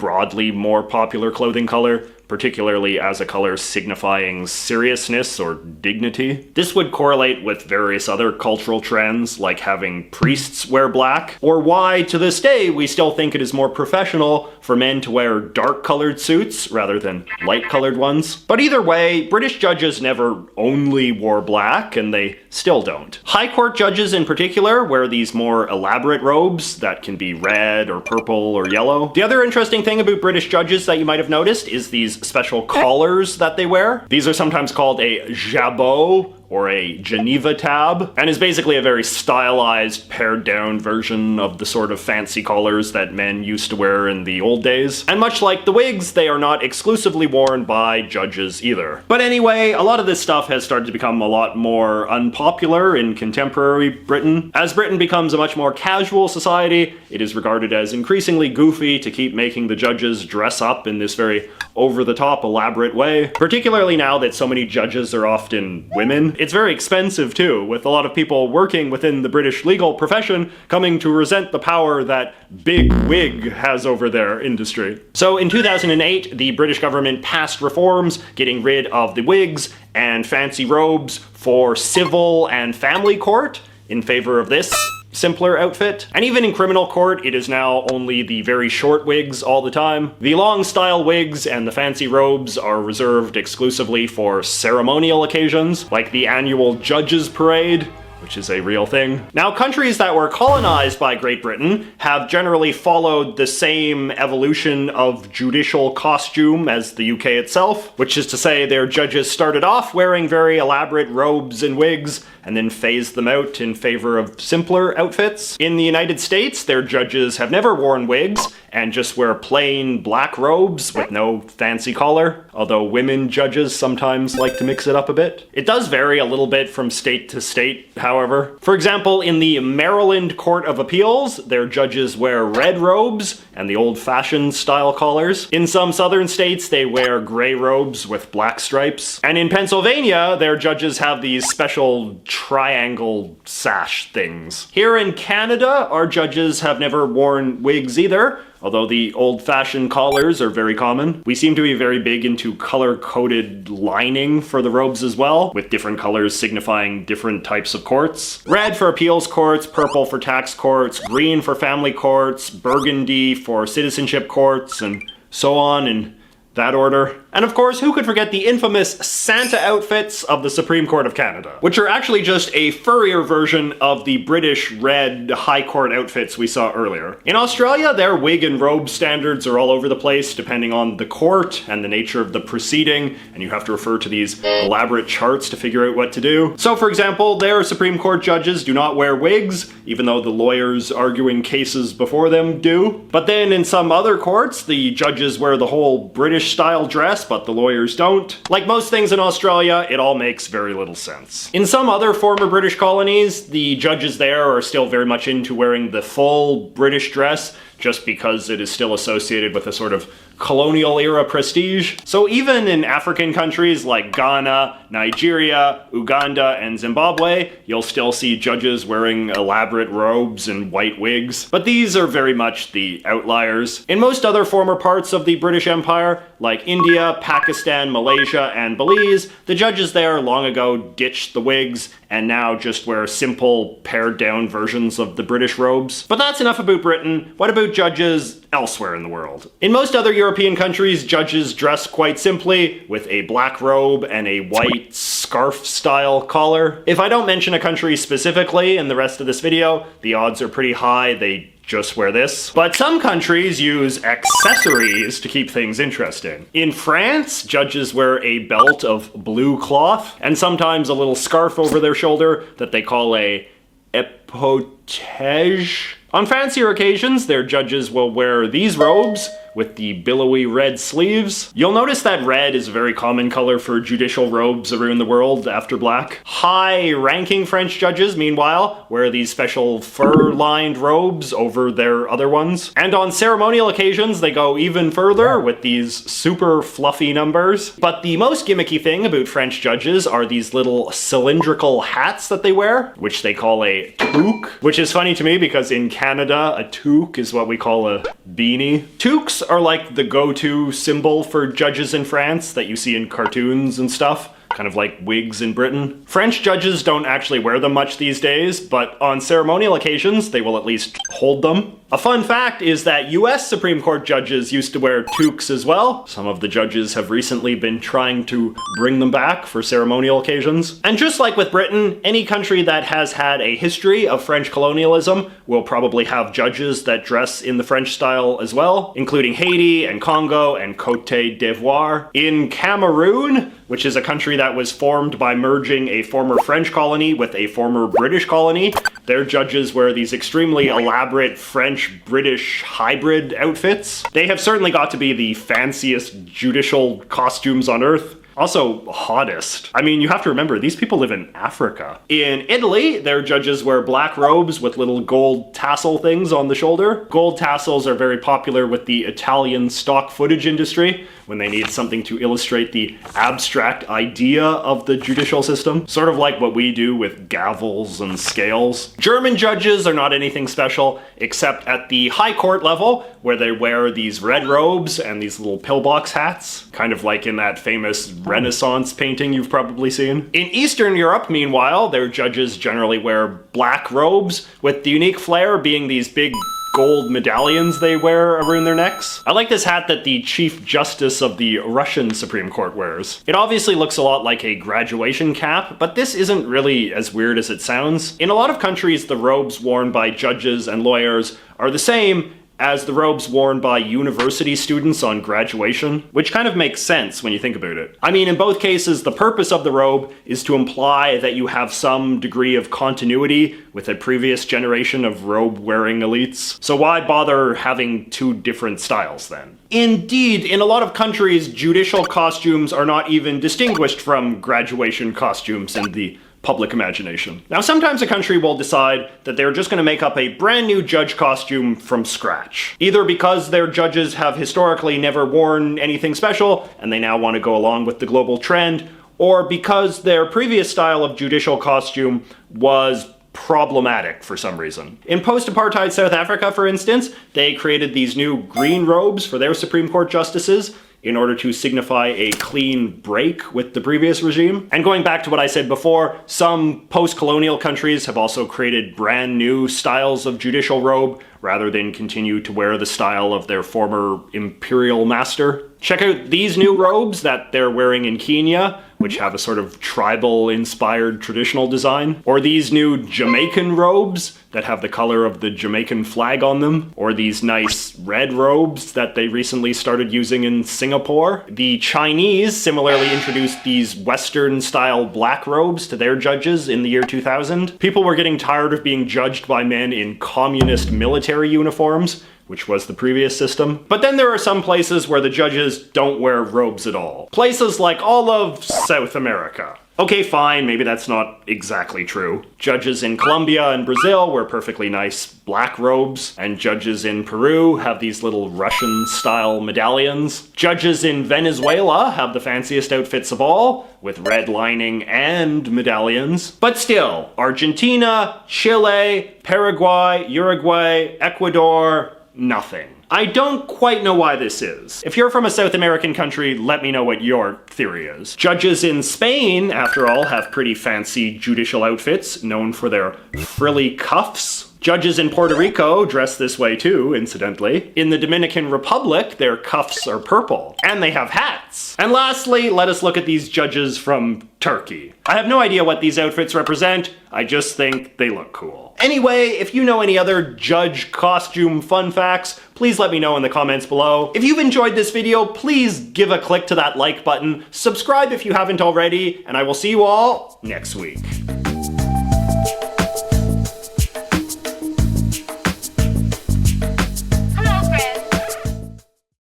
broadly more popular clothing color, particularly as a color signifying seriousness or dignity. This would correlate with various other cultural trends, like having priests wear black, or why, to this day, we still think it is more professional for men to wear dark-colored suits rather than light-colored ones. But either way, British judges never only wore black, and they still don't. High Court judges in particular wear these more elaborate robes that can be red or purple or yellow. The other interesting thing about British judges that you might have noticed is these special collars that they wear. These are sometimes called a jabot or a Geneva tab, and is basically a very stylized, pared down version of the sort of fancy collars that men used to wear in the old days. And much like the wigs, they are not exclusively worn by judges either. But anyway, a lot of this stuff has started to become a lot more unpopular in contemporary Britain. As Britain becomes a much more casual society, it is regarded as increasingly goofy to keep making the judges dress up in this very over-the-top, elaborate way, particularly now that so many judges are often women. It's very expensive too, with a lot of people working within the British legal profession coming to resent the power that big wig has over their industry. So in 2008, the British government passed reforms getting rid of the wigs and fancy robes for civil and family court in favor of this simpler outfit. And even in criminal court, it is now only the very short wigs all the time. The long style wigs and the fancy robes are reserved exclusively for ceremonial occasions, like the annual Judges' Parade, which is a real thing. Now, countries that were colonized by Great Britain have generally followed the same evolution of judicial costume as the UK itself, which is to say their judges started off wearing very elaborate robes and wigs, and then phased them out in favor of simpler outfits. In the United States, their judges have never worn wigs and just wear plain black robes with no fancy collar, although women judges sometimes like to mix it up a bit. It does vary a little bit from state to state, however. For example, in the Maryland Court of Appeals, their judges wear red robes and the old-fashioned style collars. In some southern states, they wear gray robes with black stripes. And in Pennsylvania, their judges have these special triangle sash things. Here in Canada, our judges have never worn wigs either, although the old-fashioned collars are very common. We seem to be very big into color-coded lining for the robes as well, with different colors signifying different types of courts. Red for appeals courts, purple for tax courts, green for family courts, burgundy for citizenship courts, and so on in that order. And of course, who could forget the infamous Santa outfits of the Supreme Court of Canada, which are actually just a furrier version of the British red High Court outfits we saw earlier. In Australia, their wig and robe standards are all over the place depending on the court and the nature of the proceeding, and you have to refer to these elaborate charts to figure out what to do. So for example, their Supreme Court judges do not wear wigs, even though the lawyers arguing cases before them do. But then in some other courts, the judges wear the whole British style dress, but the lawyers don't. Like most things in Australia, it all makes very little sense. In some other former British colonies, the judges there are still very much into wearing the full British dress, just because it is still associated with a sort of colonial era prestige. So even in African countries like Ghana, Nigeria, Uganda, and Zimbabwe, you'll still see judges wearing elaborate robes and white wigs. But these are very much the outliers. In most other former parts of the British Empire, like India, Pakistan, Malaysia, and Belize, the judges there long ago ditched the wigs and now just wear simple, pared-down versions of the British robes. But that's enough about Britain. What about judges elsewhere in the world? In most other European countries, judges dress quite simply, with a black robe and a white scarf-style collar. If I don't mention a country specifically in the rest of this video, the odds are pretty high they just wear this. But some countries use accessories to keep things interesting. In France, judges wear a belt of blue cloth, and sometimes a little scarf over their shoulder that they call a epotege. On fancier occasions, their judges will wear these robes with the billowy red sleeves. You'll notice that red is a very common color for judicial robes around the world after black. High-ranking French judges, meanwhile, wear these special fur-lined robes over their other ones. And on ceremonial occasions, they go even further with these super fluffy numbers. But the most gimmicky thing about French judges are these little cylindrical hats that they wear, which they call a toque, which is funny to me because in Canada, a toque is what we call a beanie. Toques are like the go-to symbol for judges in France that you see in cartoons and stuff. Kind of like wigs in Britain. French judges don't actually wear them much these days, but on ceremonial occasions, they will at least hold them. A fun fact is that US Supreme Court judges used to wear toques as well. Some of the judges have recently been trying to bring them back for ceremonial occasions. And just like with Britain, any country that has had a history of French colonialism will probably have judges that dress in the French style as well, including Haiti and Congo and Côte d'Ivoire. In Cameroon, which is a country that was formed by merging a former French colony with a former British colony, their judges wear these extremely elaborate French-British hybrid outfits. They have certainly got to be the fanciest judicial costumes on earth. Also, hottest. I mean, you have to remember, these people live in Africa. In Italy, their judges wear black robes with little gold tassel things on the shoulder. Gold tassels are very popular with the Italian stock footage industry when they need something to illustrate the abstract idea of the judicial system. Sort of like what we do with gavels and scales. German judges are not anything special, except at the high court level, where they wear these red robes and these little pillbox hats. Kind of like in that famous Renaissance painting you've probably seen. In Eastern Europe, meanwhile, their judges generally wear black robes, with the unique flair being these big gold medallions they wear around their necks. I like this hat that the Chief Justice of the Russian Supreme Court wears. It obviously looks a lot like a graduation cap, but this isn't really as weird as it sounds. In a lot of countries, the robes worn by judges and lawyers are the same as the robes worn by university students on graduation, which kind of makes sense when you think about it. I mean, in both cases, the purpose of the robe is to imply that you have some degree of continuity with a previous generation of robe-wearing elites. So why bother having two different styles then? Indeed, in a lot of countries, judicial costumes are not even distinguished from graduation costumes in the public imagination. Now, sometimes a country will decide that they're just going to make up a brand new judge costume from scratch. Either because their judges have historically never worn anything special, and they now want to go along with the global trend, or because their previous style of judicial costume was problematic for some reason. In post-apartheid South Africa, for instance, they created these new green robes for their Supreme Court justices in order to signify a clean break with the previous regime. And going back to what I said before, some post-colonial countries have also created brand new styles of judicial robe rather than continue to wear the style of their former imperial master. Check out these new robes that they're wearing in Kenya, which have a sort of tribal-inspired traditional design. Or these new Jamaican robes that have the color of the Jamaican flag on them. Or these nice red robes that they recently started using in Singapore. The Chinese similarly introduced these Western-style black robes to their judges in the year 2000. People were getting tired of being judged by men in communist military uniforms, which was the previous system. But then there are some places where the judges don't wear robes at all. Places like all of South America. Okay, fine, maybe that's not exactly true. Judges in Colombia and Brazil wear perfectly nice black robes, and judges in Peru have these little Russian-style medallions. Judges in Venezuela have the fanciest outfits of all, with red lining and medallions. But still, Argentina, Chile, Paraguay, Uruguay, Ecuador, nothing. I don't quite know why this is. If you're from a South American country, let me know what your theory is. Judges in Spain, after all, have pretty fancy judicial outfits, known for their frilly cuffs. Judges in Puerto Rico dress this way too, incidentally. In the Dominican Republic, their cuffs are purple. And they have hats. And lastly, let us look at these judges from Turkey. I have no idea what these outfits represent, I just think they look cool. Anyway, if you know any other judge costume fun facts, please let me know in the comments below. If you've enjoyed this video, please give a click to that like button, subscribe if you haven't already, and I will see you all next week.